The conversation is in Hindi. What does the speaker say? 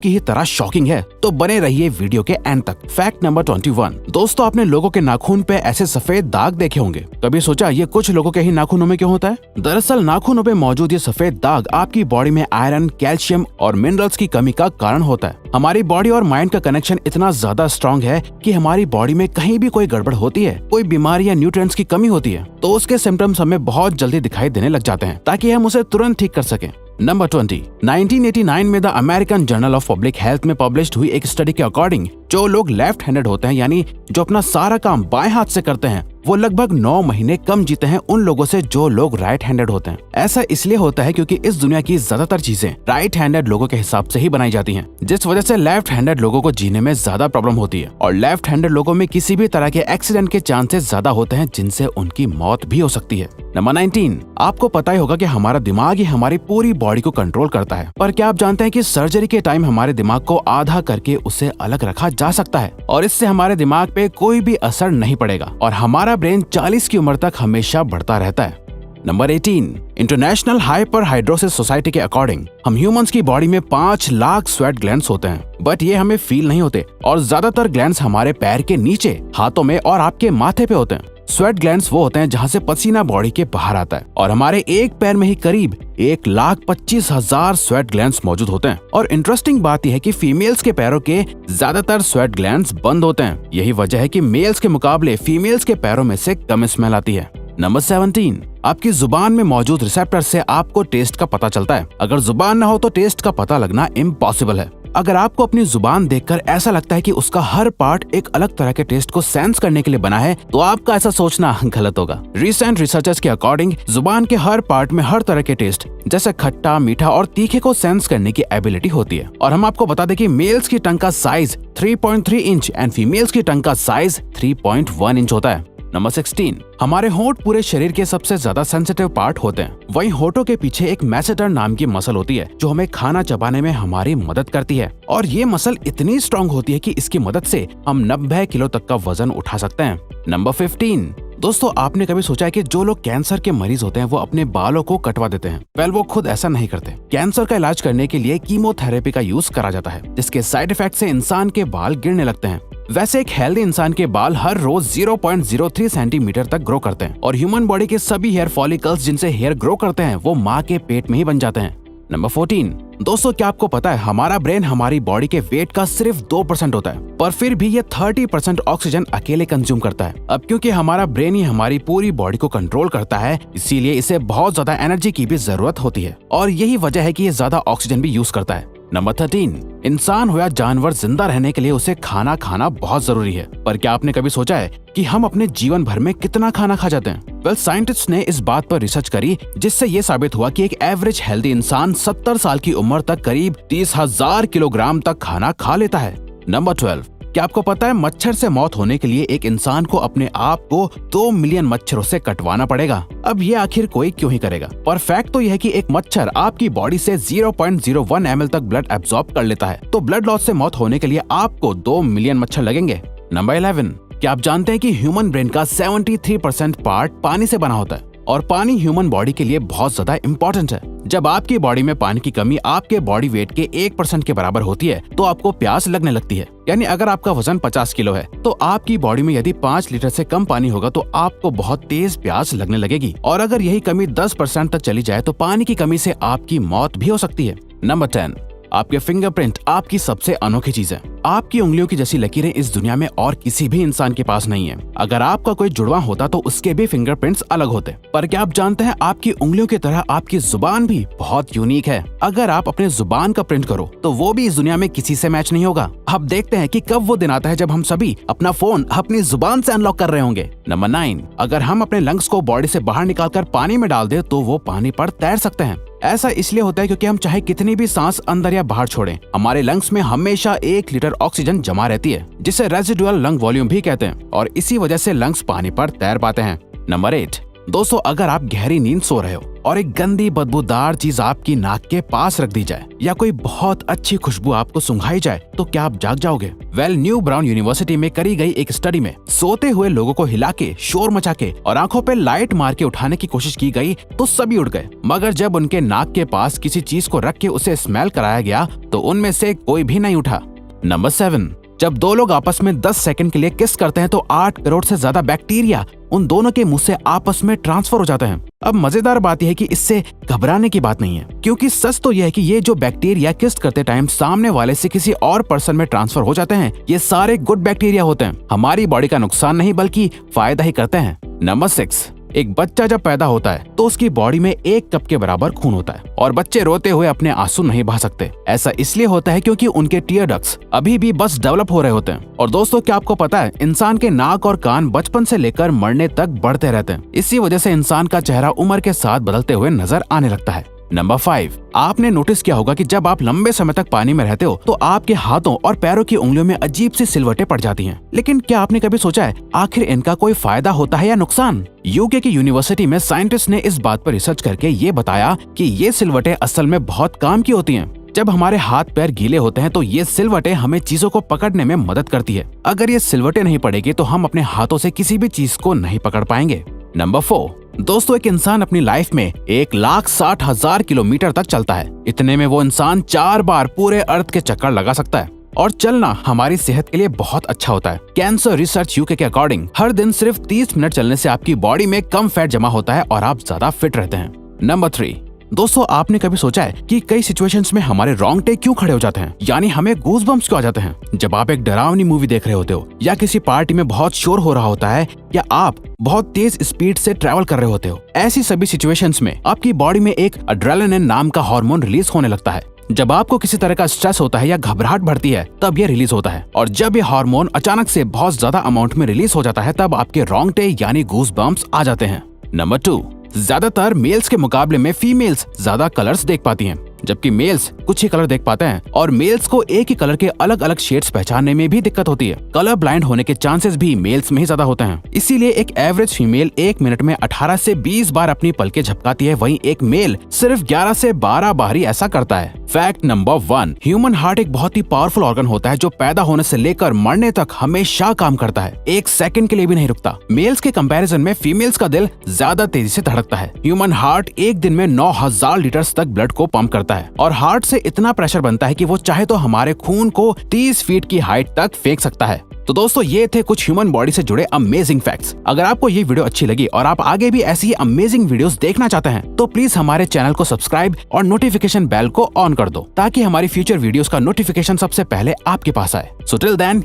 की ही तरह शॉकिंग है, तो बने रहिए वीडियो के एंड तक। Fact number 21। दोस्तों, आपने लोगों के नाखून पे ऐसे सफेद दाग देखे होंगे। कभी सोचा ये कुछ लोगों के ही नाखूनों में क्यों होता है? दरअसल नाखूनों पे मौजूद ये सफेद दाग आपकी बॉडी में आयरन, कैल्शियम और मिनरल्स की कमी का कारण होता है। हमारी बॉडी और माइंड का कनेक्शन इतना ज्यादा स्ट्रॉन्ग है कि हमारी बॉडी में कहीं भी कोई गड़बड़ होती है, कोई बीमारी या न्यूट्रिएंट्स की कमी होती है, तो उसके सिम्टम्स हमें बहुत जल्दी दिखाई देने लग जाते हैं, ताकि हम उसे तुरंत ठीक कर सकें। नंबर 20। 1989 में the American journal of public health में पब्लिश्ड हुई एक स्टडी के अकॉर्डिंग जो लोग लेफ्ट हैंडेड होते हैं, यानी जो अपना सारा काम बाएं हाथ से करते हैं, वो लगभग 9 महीने कम जीते हैं उन लोगों से जो लोग राइट हैंडेड होते हैं। ऐसा इसलिए होता है क्योंकि इस दुनिया की ज्यादातर चीजें राइट हैंडेड लोगों के हिसाब से ही बनाई जाती हैं, जिस वजह से लेफ्ट हैंडेड लोगों को जीने में ज्यादा प्रॉब्लम होती है और लेफ्ट हैंडेड लोगों में किसी भी तरह के एक्सीडेंट के चांसेस ज्यादा होते हैं, जिनसे उनकी मौत भी हो सकती है। नंबर 19। आपको पता ही होगा कि हमारा दिमाग ही हमारी पूरी बॉडी को कंट्रोल करता है, पर क्या आप जानते हैं कि सर्जरी के टाइम हमारे दिमाग को आधा करके उसे अलग रखा जा सकता है और इससे हमारे दिमाग पे कोई भी असर नहीं पड़ेगा और हमारा ब्रेन 40 की उम्र तक हमेशा बढ़ता रहता है। नंबर 18। इंटरनेशनल हाइपरहाइड्रोसिस सोसाइटी के अकॉर्डिंग हम ह्यूमंस की बॉडी में 5 लाख स्वेट ग्लैंड्स होते हैं, बट ये हमें फील नहीं होते और ज्यादातर ग्लैंड्स हमारे पैर के नीचे, हाथों में और आपके माथे पे होते हैं। स्वेट ग्लैंड्स वो होते हैं जहाँ से पसीना बॉडी के बाहर आता है और हमारे एक पैर में ही करीब 1,25,000 स्वेट ग्लैंड्स मौजूद होते हैं। और इंटरेस्टिंग बात यह है कि फीमेल्स के पैरों के ज्यादातर स्वेट ग्लैंड्स बंद होते हैं। यही वजह है कि मेल्स के मुकाबले फीमेल्स के पैरों में से कम स्मेल आती है। नंबर 17। आपकी जुबान में मौजूद रिसेप्टर से आपको टेस्ट का पता चलता है। अगर जुबान न हो तो टेस्ट का पता लगना इम्पॉसिबल है। अगर आपको अपनी जुबान देखकर ऐसा लगता है कि उसका हर पार्ट एक अलग तरह के टेस्ट को सेंस करने के लिए बना है, तो आपका ऐसा सोचना गलत होगा। रिसेंट रिसर्चर्स के अकॉर्डिंग जुबान के हर पार्ट में हर तरह के टेस्ट जैसे खट्टा, मीठा और तीखे को सेंस करने की एबिलिटी होती है। और हम आपको बता दें कि मेल्स की टंग का साइज 3.3 इंच एंड फीमेल्स की टंग का साइज 3.1 इंच होता है। नंबर 16। हमारे होंठ पूरे शरीर के सबसे ज्यादा सेंसिटिव पार्ट होते हैं। वहीं होठों के पीछे एक मैसेटर नाम की मसल होती है जो हमें खाना चबाने में हमारी मदद करती है और ये मसल इतनी स्ट्रॉन्ग होती है कि इसकी मदद से हम 90 किलो तक का वजन उठा सकते हैं। नंबर 15। दोस्तों, आपने कभी सोचा है कि जो लोग कैंसर के मरीज होते हैं वो अपने बालों को कटवा देते हैं? वेल, वो खुद ऐसा नहीं करते। कैंसर का इलाज करने के लिए कीमोथेरेपी का यूज करा जाता है, जिसके साइड इफेक्ट से इंसान के बाल गिरने लगते हैं। वैसे एक हेल्दी इंसान के बाल हर रोज 0.03 सेंटीमीटर तक ग्रो करते हैं और ह्यूमन बॉडी के सभी हेयर फॉलिकल्स जिनसे हेयर ग्रो करते हैं वो माँ के पेट में ही बन जाते हैं। नंबर 14। दोस्तों, क्या आपको पता है हमारा ब्रेन हमारी बॉडी के वेट का सिर्फ 2% होता है, पर फिर भी ये 30% ऑक्सीजन अकेले कंज्यूम करता है। अब क्योंकि हमारा ब्रेन ही हमारी पूरी बॉडी को कंट्रोल करता है, इसीलिए इसे बहुत ज्यादा एनर्जी की भी जरूरत होती है और यही वजह है कि ये ज्यादा ऑक्सीजन भी यूज करता है। नंबर 13। इंसान हो या जानवर, जिंदा रहने के लिए उसे खाना खाना बहुत जरूरी है, पर क्या आपने कभी सोचा है कि हम अपने जीवन भर में कितना खाना खा जाते हैं? वेल, साइंटिस्ट ने इस बात पर रिसर्च करी जिससे ये साबित हुआ कि एक एवरेज हेल्दी इंसान 70 साल की उम्र तक करीब 30,000 किलोग्राम तक खाना खा लेता है। नंबर 12। क्या आपको पता है मच्छर से मौत होने के लिए एक इंसान को अपने आप को 2 मिलियन मच्छरों से कटवाना पड़ेगा? अब ये आखिर कोई क्यों ही करेगा? पर फैक्ट तो यह है कि एक मच्छर आपकी बॉडी से 0.01 ml तक ब्लड एब्सॉर्ब कर लेता है, तो ब्लड लॉस से मौत होने के लिए आपको 2 मिलियन मच्छर लगेंगे। नंबर 11। क्या आप जानते हैं कि ह्यूमन ब्रेन का 73% पार्ट पानी से बना होता है और पानी ह्यूमन बॉडी के लिए बहुत ज्यादा इम्पोर्टेंट है। जब आपकी बॉडी में पानी की कमी आपके बॉडी वेट के 1% के बराबर होती है तो आपको प्यास लगने लगती है। यानी अगर आपका वजन 50 किलो है तो आपकी बॉडी में यदि 5 लीटर से कम पानी होगा तो आपको बहुत तेज प्यास लगने लगेगी और अगर यही कमी 10% तक चली जाए तो पानी की कमी से आपकी मौत भी हो सकती है। नंबर 10। आपके फिंगरप्रिंट आपकी सबसे अनोखी चीज है। आपकी उंगलियों की जैसी लकीरें इस दुनिया में और किसी भी इंसान के पास नहीं है। अगर आपका कोई जुड़वा होता तो उसके भी फिंगरप्रिंट्स अलग होते। पर क्या आप जानते हैं आपकी उंगलियों की तरह आपकी जुबान भी बहुत यूनिक है। अगर आप अपने जुबान का प्रिंट करो तो वो भी इस दुनिया में किसी से मैच नहीं होगा। अब देखते हैं कि कब वो दिन आता है जब हम सभी अपना फोन अपनी जुबान से अनलॉक कर रहे होंगे। नंबर 9। अगर हम अपने लंग्स को बॉडी से बाहर निकालकर पानी में डाल दे तो वो पानी पर तैर सकते हैं। ऐसा इसलिए होता है क्योंकि हम चाहे कितनी भी सांस अंदर या बाहर छोड़ें, हमारे लंग्स में हमेशा 1 लीटर ऑक्सीजन जमा रहती है, जिसे रेजिडुअल लंग वॉल्यूम भी कहते हैं और इसी वजह से लंग्स पानी पर तैर पाते हैं। नंबर 8। दोस्तों अगर आप गहरी नींद सो रहे हो और एक गंदी बदबूदार चीज आपकी नाक के पास रख दी जाए या कोई बहुत अच्छी खुशबू आपको सुंघाई जाए तो क्या आप जाग जाओगे? न्यू ब्राउन यूनिवर्सिटी में करी गई एक स्टडी में सोते हुए लोगों को हिला के, शोर मचा के और आंखों पे लाइट मार के उठाने की कोशिश की गई तो सभी उठ गए, मगर जब उनके नाक के पास किसी चीज को रख के उसे स्मेल कराया गया तो उनमें से कोई भी नहीं उठा। नंबर 7, जब दो लोग आपस में 10 सेकंड के लिए किस करते हैं तो 8 करोड़ से ज्यादा बैक्टीरिया उन दोनों के मुंह से आपस में ट्रांसफर हो जाते हैं। अब मजेदार बात यह है कि इससे घबराने की बात नहीं है, क्योंकि सच तो यह है कि ये जो बैक्टीरिया किस करते टाइम सामने वाले से किसी और पर्सन में ट्रांसफर हो जाते हैं, ये सारे गुड बैक्टीरिया होते हैं, हमारी बॉडी का नुकसान नहीं बल्कि फायदा ही करते हैं। नंबर 6, एक बच्चा जब पैदा होता है तो उसकी बॉडी में 1 कप के बराबर खून होता है और बच्चे रोते हुए अपने आंसू नहीं बहा सकते। ऐसा इसलिए होता है क्योंकि उनके टीयर डक्ट्स अभी भी बस डेवलप हो रहे होते हैं। और दोस्तों क्या आपको पता है, इंसान के नाक और कान बचपन से लेकर मरने तक बढ़ते रहते हैं। इसी वजह से इंसान का चेहरा उम्र के साथ बदलते हुए नजर आने लगता है। नंबर 5, आपने नोटिस किया होगा कि जब आप लंबे समय तक पानी में रहते हो तो आपके हाथों और पैरों की उंगलियों में अजीब सी सिलवटें पड़ जाती हैं। लेकिन क्या आपने कभी सोचा है आखिर इनका कोई फायदा होता है या नुकसान? यूके की यूनिवर्सिटी में साइंटिस्ट ने इस बात पर रिसर्च करके ये बताया कि ये सिलवटें असल में बहुत काम की होती हैं। जब हमारे हाथ पैर गीले होते हैं तो ये सिलवटें हमें चीजों को पकड़ने में मदद करती है। अगर ये सिलवटें नहीं पड़ेगी तो हम अपने हाथों से किसी भी चीज को नहीं पकड़ पाएंगे। नंबर 4, दोस्तों एक इंसान अपनी लाइफ में 1,60,000 किलोमीटर तक चलता है। इतने में वो इंसान 4 बार पूरे अर्थ के चक्कर लगा सकता है और चलना हमारी सेहत के लिए बहुत अच्छा होता है। कैंसर रिसर्च यूके के अकॉर्डिंग हर दिन सिर्फ 30 मिनट चलने से आपकी बॉडी में कम फैट जमा होता है और आप ज्यादा फिट रहते हैं। नंबर 3, दोस्तों आपने कभी सोचा है कि कई सिचुएशंस में हमारे रोंगटे क्यों खड़े हो जाते हैं, यानी हमें गूज़बम्प्स क्यों आ जाते हैं? जब आप एक डरावनी मूवी देख रहे होते हो या किसी पार्टी में बहुत शोर हो रहा होता है या आप बहुत तेज स्पीड से ट्रैवल कर रहे होते हो, ऐसी सभी सिचुएशंस में आपकी बॉडी में एक एड्रेनालिन नाम का हार्मोन रिलीज होने लगता है। जब आपको किसी तरह का स्ट्रेस होता है या घबराहट बढ़ती है तब ये रिलीज होता है, और जब ये हार्मोन अचानक से बहुत ज्यादा अमाउंट में रिलीज हो जाता है तब आपके रोंगटे यानी गूज़बम्प्स आ जाते हैं। नंबर 2, ज्यादातर मेल्स के मुकाबले में फीमेल्स ज्यादा कलर्स देख पाती हैं, जबकि मेल्स कुछ ही कलर देख पाते हैं और मेल्स को एक ही कलर के अलग अलग शेड्स पहचानने में भी दिक्कत होती है। कलर ब्लाइंड होने के चांसेस भी मेल्स में ही ज्यादा होते हैं। इसीलिए एक एवरेज फीमेल 1 मिनट में 18 से 20 बार अपनी पलकें झपकाती है, वहीं एक मेल सिर्फ 11 से 12 बार ही ऐसा करता है। फैक्ट नंबर 1, ह्यूमन हार्ट एक बहुत ही पावरफुल ऑर्गन होता है जो पैदा होने से लेकर मरने तक हमेशा काम करता है, 1 सेकंड के लिए भी नहीं रुकता। मेल्स के कंपैरिजन में फीमेल्स का दिल ज्यादा तेजी से धड़कता है। ह्यूमन हार्ट एक दिन में 9,000 लीटर तक ब्लड को पंप करता है और हार्ट से इतना प्रेशर बनता है कि वो चाहे तो हमारे खून को 30 फीट की हाइट तक फेंक सकता है। तो दोस्तों ये थे कुछ ह्यूमन बॉडी से जुड़े अमेजिंग फैक्ट्स। अगर आपको ये वीडियो अच्छी लगी और आप आगे भी ऐसी ही अमेजिंग वीडियोस देखना चाहते हैं तो प्लीज हमारे चैनल को सब्सक्राइब और नोटिफिकेशन बेल को ऑन कर दो ताकि हमारी फ्यूचर वीडियोस का नोटिफिकेशन सबसे पहले आपके पास आए। So till then